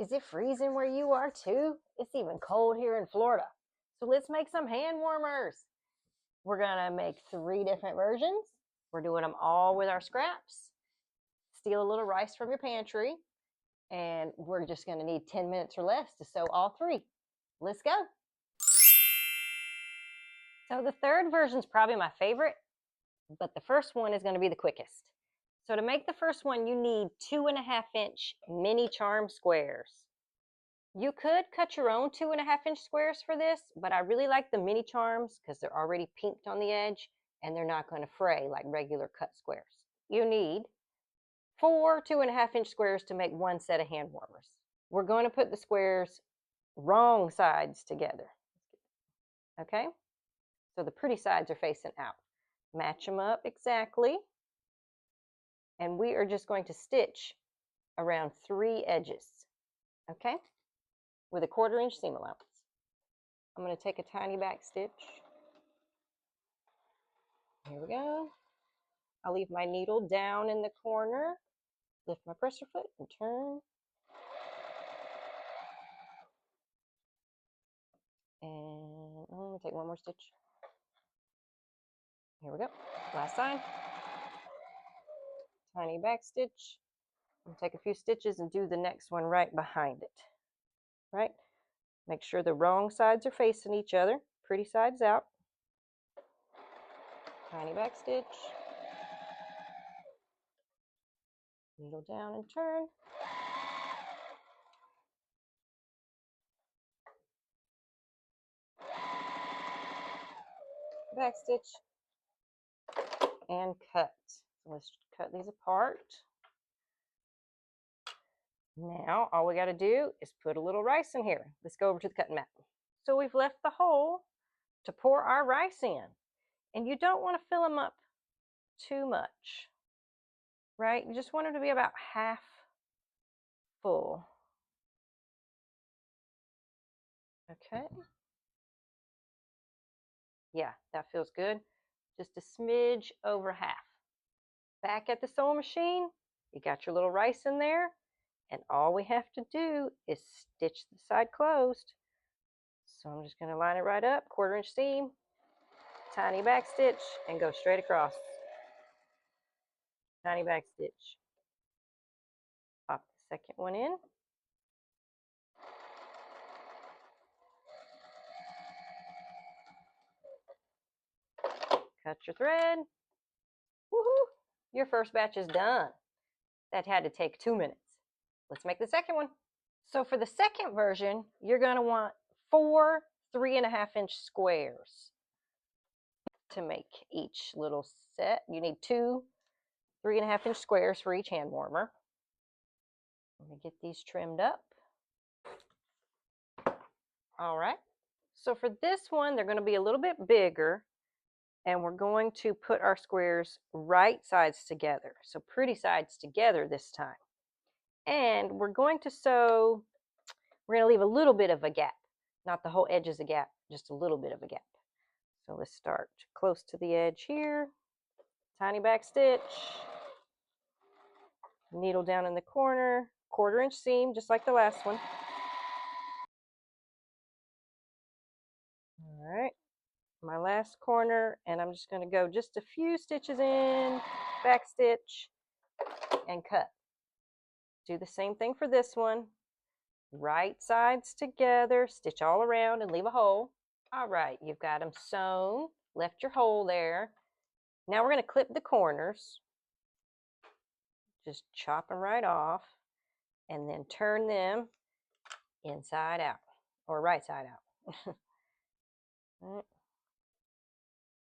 Is it freezing where you are too? It's even cold here in Florida. So let's make some hand warmers. We're gonna make 3 different versions. We're doing them all with our scraps. Steal a little rice from your pantry, and we're just gonna need 10 minutes or less to sew all 3. Let's go. So the third version is probably my favorite, but the first one is gonna be the quickest. So to make the first one, you need 2.5-inch mini charm squares. You could cut your own 2.5-inch squares for this, but I really like the mini charms because they're already pinked on the edge and they're not going to fray like regular cut squares. You need 4 2.5-inch squares to make 1 set of hand warmers. We're going to put the squares wrong sides together. Okay? So the pretty sides are facing out. Match them up exactly. And we are just going to stitch around 3 edges. Okay? With a 1/4-inch seam allowance. I'm going to take a tiny back stitch. Here we go. I'll leave my needle down in the corner, lift my presser foot and turn. And I'm going to take one more stitch. Here we go. Last side. Tiny back stitch. And take a few stitches and do the next one right behind it. Right? Make sure the wrong sides are facing each other. Pretty sides out. Tiny back stitch. Needle down and turn. Back stitch. And cut. So let's cut these apart. Now, all we got to do is put a little rice in here. Let's go over to the cutting mat. So we've left the hole to pour our rice in. And you don't want to fill them up too much, right? You just want them to be about half full. Okay. Yeah, that feels good. Just a smidge over half. Back at the sewing machine, you got your little rice in there. And all we have to do is stitch the side closed. So I'm just going to line it right up, 1/4-inch seam, tiny back stitch, and go straight across. Tiny back stitch. Pop the second one in. Cut your thread. Woohoo! Your first batch is done. That had to take 2 minutes. Let's make the second one. So for the second version, you're going to want 4 3.5-inch squares to make each little set. You need 2 3.5-inch squares for each hand warmer. Let me get these trimmed up. All right. So for this one, they're going to be a little bit bigger, and we're going to put our squares right sides together. So pretty sides together this time. And we're going to sew, we're going to leave a little bit of a gap. Not the whole edge is a gap, just a little bit of a gap. So let's start close to the edge here. Tiny back stitch. Needle down in the corner. 1/4-inch seam, just like the last one. All right. My last corner, and I'm just going to go just a few stitches in, back stitch, and cut. Do the same thing for this one. Right sides together, stitch all around and leave a hole. All right, you've got them sewn, left your hole there. Now we're going to clip the corners. Just chop them right off and then turn them inside out or right side out. Right.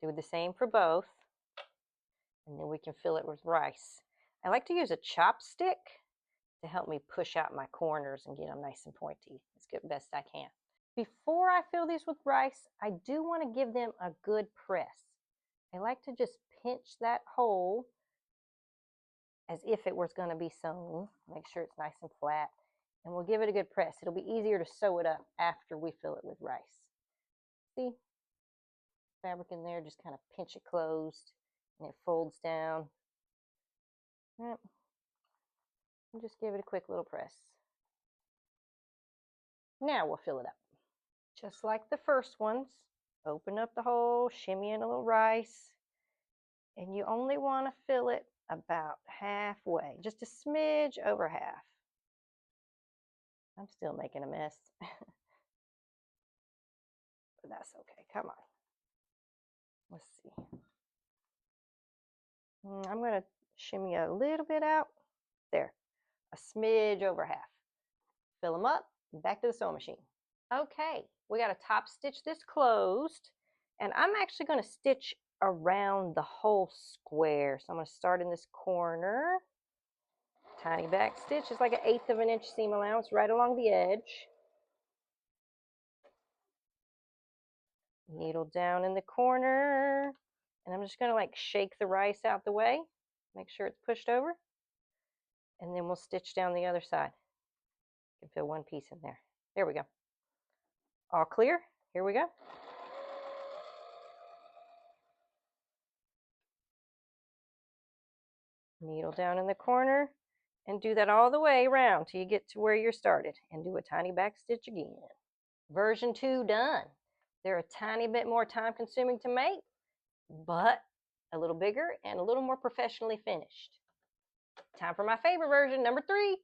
Do the same for both, and then we can fill it with rice. I like to use a chopstick to help me push out my corners and get them nice and pointy as good best I can. Before I fill these with rice, I do want to give them a good press. I like to just pinch that hole as if it was going to be sewn. Make sure it's nice and flat, and we'll give it a good press. It'll be easier to sew it up after we fill it with rice. See? Fabric in there, just kind of pinch it closed, and it folds down. Right. And just give it a quick little press. Now we'll fill it up. Just like the first ones, open up the hole, shimmy in a little rice, and you only want to fill it about halfway, just a smidge over half. I'm still making a mess, but that's okay. Come on. Let's see. I'm going to shimmy a little bit out. There, a smidge over half. Fill them up, back to the sewing machine. Okay, we got to top stitch this closed, and I'm actually going to stitch around the whole square. So I'm going to start in this corner. Tiny back stitch is like 1/8 of an inch seam allowance right along the edge. Needle down in the corner, and I'm just going to like shake the rice out the way, make sure it's pushed over, and then we'll stitch down the other side. You can fill one piece in there. There we go. All clear. Here we go. Needle down in the corner and do that all the way around till you get to where you're started, and do a tiny back stitch again. Version 2 done. They're a tiny bit more time consuming to make, but a little bigger and a little more professionally finished. Time for my favorite version, number 3.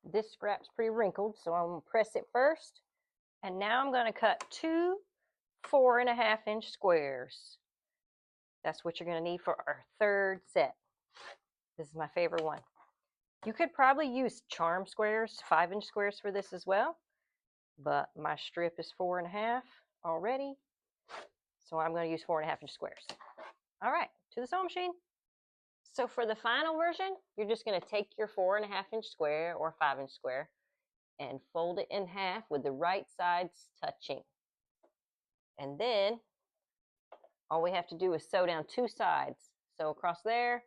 This scrap's pretty wrinkled, so I'm going to press it first. And now I'm going to cut 2 4.5-inch squares. That's what you're going to need for our third set. This is my favorite one. You could probably use charm squares, 5-inch squares for this as well, but my strip is 4.5 already, so I'm going to use 4.5-inch squares. All right, to the sewing machine. So for the final version, you're just going to take your 4.5-inch square or 5-inch square and fold it in half with the right sides touching. And then all we have to do is sew down 2 sides. Sew across there,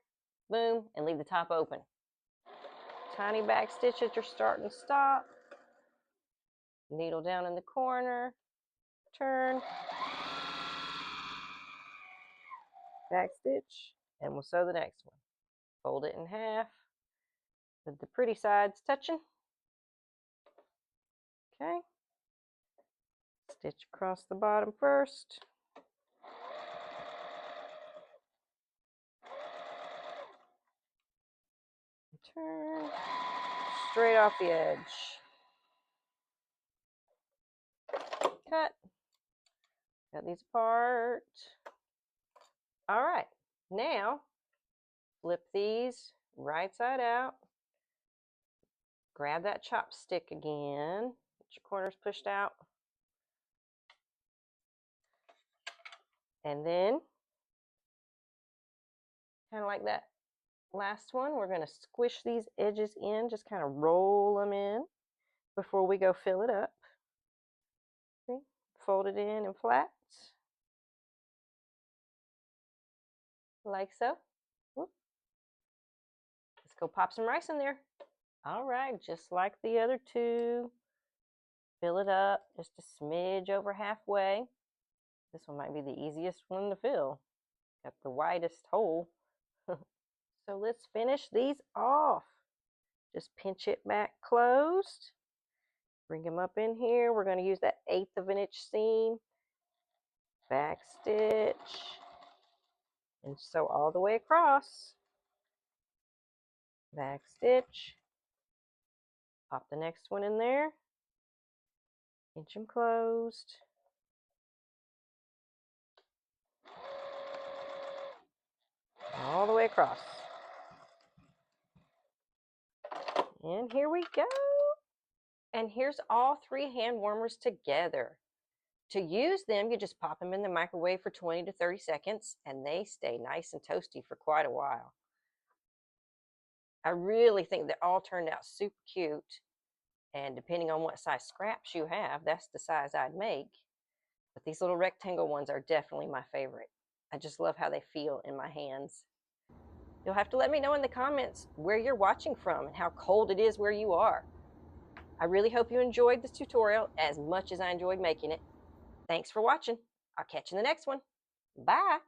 boom, and leave the top open. Tiny back stitch at your start and stop. Needle down in the corner, turn, back stitch, and we'll sew the next one. Fold it in half with the pretty sides touching. Okay. Stitch across the bottom first. Turn straight off the edge. Cut. Cut these apart. All right, now flip these right side out. Grab that chopstick again. Get your corners pushed out. And then, kind of like that last one, we're going to squish these edges in, just kind of roll them in before we go fill it up. See? Fold it in and flat, like so. Let's go pop some rice in there. All right, just like the other 2, fill it up just a smidge over halfway. This one might be the easiest one to fill. Got the widest hole. So let's finish these off. Just pinch it back closed. Bring them up in here. We're going to use that 1/8 of an inch seam. Back stitch. And sew all the way across. Back stitch. Pop the next one in there. Pinch them closed. All the way across. And here we go. And here's all 3 hand warmers together. To use them, you just pop them in the microwave for 20 to 30 seconds, and they stay nice and toasty for quite a while. I really think they all turned out super cute. And depending on what size scraps you have, that's the size I'd make. But these little rectangle ones are definitely my favorite. I just love how they feel in my hands. You'll have to let me know in the comments where you're watching from and how cold it is where you are. I really hope you enjoyed this tutorial as much as I enjoyed making it. Thanks for watching. I'll catch you in the next one. Bye.